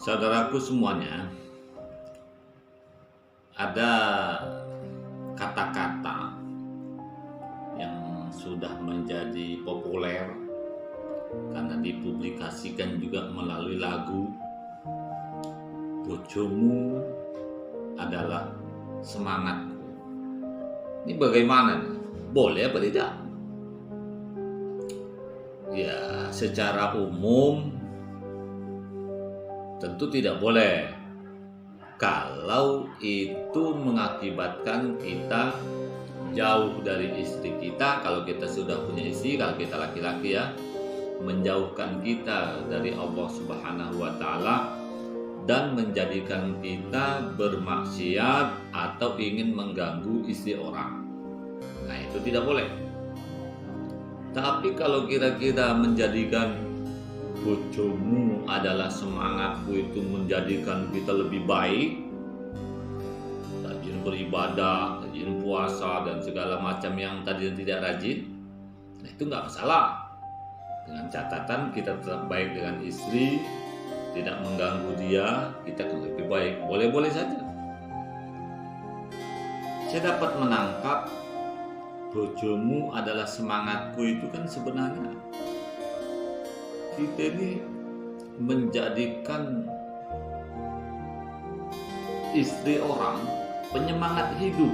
Saudaraku semuanya, ada kata-kata yang sudah menjadi populer karena dipublikasikan juga melalui lagu. Bojomu adalah semangatku. Ini bagaimana nih? Boleh apa tidak? Ya, secara umum tentu tidak boleh kalau itu mengakibatkan kita jauh dari istri kita. Kalau kita sudah punya istri, kalau kita laki-laki ya, menjauhkan kita dari Allah Subhanahu wa Ta'ala dan menjadikan kita bermaksiat atau ingin mengganggu istri orang. Nah, itu tidak boleh. Tapi kalau kira-kira menjadikan bojomu adalah semangatku, itu menjadikan kita lebih baik, rajin beribadah, rajin puasa dan segala macam yang tadi tidak rajin, nah itu nggak masalah. Dengan catatan kita tetap baik dengan istri, tidak mengganggu dia, kita akan lebih baik. Boleh-boleh saja. Saya dapat menangkap bojomu adalah semangatku itu kan sebenarnya kita ini menjadikan istri orang penyemangat hidup.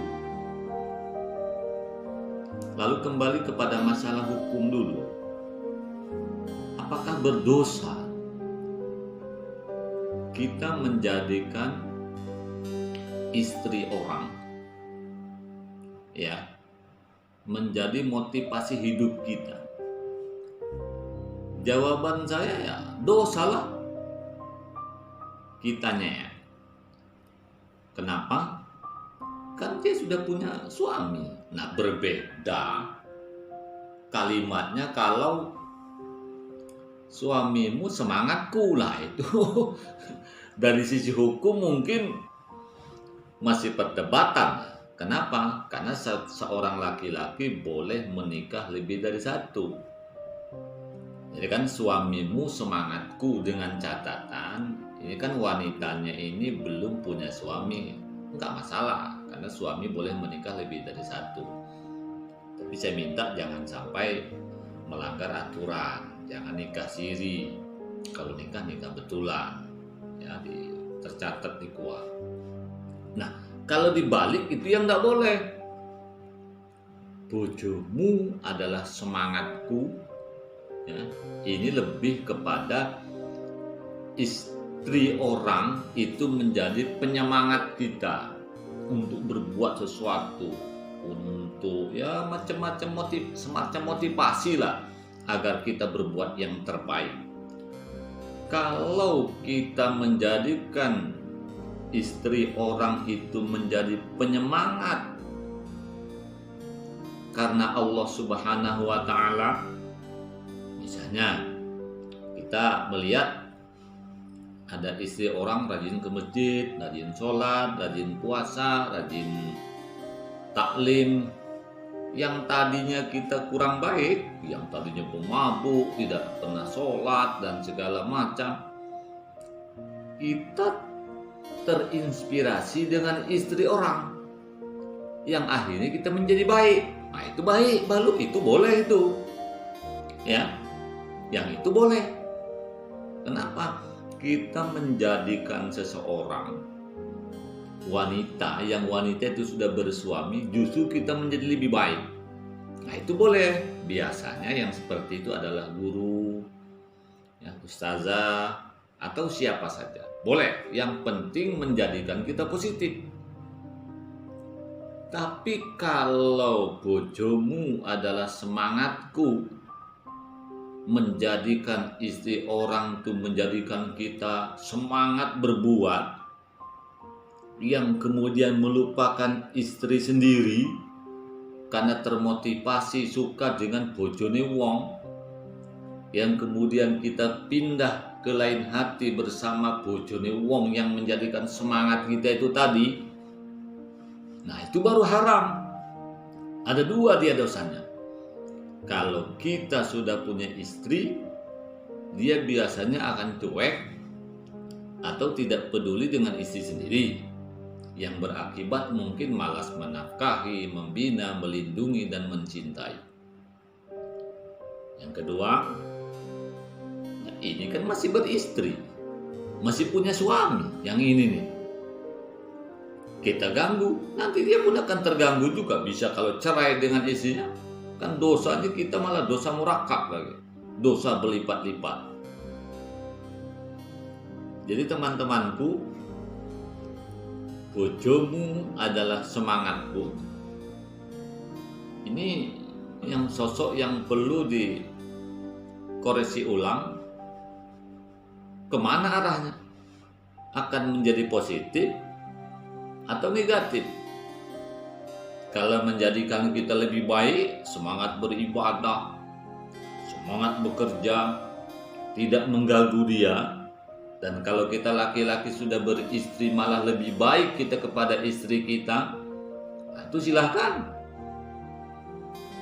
Lalu kembali kepada masalah hukum dulu. Apakah berdosa kita menjadikan istri orang ya menjadi motivasi hidup kita? Jawaban saya ya dosalah kitanya ya. Kenapa? Kan dia sudah punya suami. Nah, berbeda kalimatnya kalau suamimu semangatku lah itu. Dari sisi hukum mungkin masih perdebatan. Kenapa? Karena seorang laki-laki boleh menikah lebih dari satu. Jadi kan suamimu semangatku dengan catatan ini kan wanitanya ini belum punya suami, enggak masalah karena suami boleh menikah lebih dari satu. Tapi saya minta jangan sampai melanggar aturan, jangan nikah siri. Kalau nikah betulan, ya tercatat di KUA. Nah, kalau dibalik itu yang enggak boleh. Bojomu adalah semangatku. Ya, ini lebih kepada istri orang itu menjadi penyemangat kita untuk berbuat sesuatu, untuk ya macam-macam semacam motivasi lah agar kita berbuat yang terbaik. Kalau kita menjadikan istri orang itu menjadi penyemangat karena Allah Subhanahu wa Ta'ala, misalnya kita melihat ada istri orang rajin ke masjid, rajin sholat, rajin puasa, rajin taklim. Yang tadinya kita kurang baik, yang tadinya pemabuk, tidak pernah sholat dan segala macam, kita terinspirasi dengan istri orang yang akhirnya kita menjadi baik. Nah, itu baik, baru itu boleh itu ya. Yang itu boleh. Kenapa? Kita menjadikan seseorang wanita, yang wanita itu sudah bersuami, justru kita menjadi lebih baik. Nah, itu boleh. Biasanya yang seperti itu adalah guru, ya, ustazah, atau siapa saja. Boleh. Yang penting menjadikan kita positif. Tapi kalau bojomu adalah semangatku, menjadikan istri orang itu menjadikan kita semangat berbuat, yang kemudian melupakan istri sendiri karena termotivasi suka dengan bojone wong, yang kemudian kita pindah ke lain hati bersama bojone wong yang menjadikan semangat kita itu tadi. Nah, itu baru haram. Ada dua dia dosanya. Kalau kita sudah punya istri, dia biasanya akan cuek atau tidak peduli dengan istri sendiri, yang berakibat mungkin malas menafkahi, membina, melindungi, dan mencintai. Yang kedua, nah ini kan masih beristri, masih punya suami. Yang ini nih, kita ganggu, nanti dia pun akan terganggu juga. Bisa kalau cerai dengan istrinya, kan dosanya kita malah dosa murakab lagi, dosa berlipat-lipat. Jadi teman-temanku, bojomu adalah semangatku. Ini yang sosok yang perlu dikoreksi ulang. Kemana arahnya? Akan menjadi positif atau negatif? Kalau menjadikan kita lebih baik, semangat beribadah, semangat bekerja, tidak mengganggu dia. Dan kalau kita laki-laki sudah beristri malah lebih baik kita kepada istri kita, itu silahkan.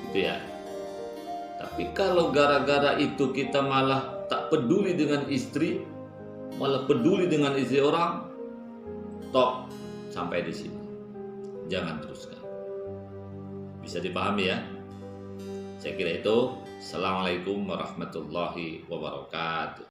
Gitu ya. Tapi kalau gara-gara itu kita malah tak peduli dengan istri, malah peduli dengan istri orang, stop sampai di sini. Jangan teruskan. Bisa dipahami ya? Saya kira itu. Assalamualaikum warahmatullahi wabarakatuh.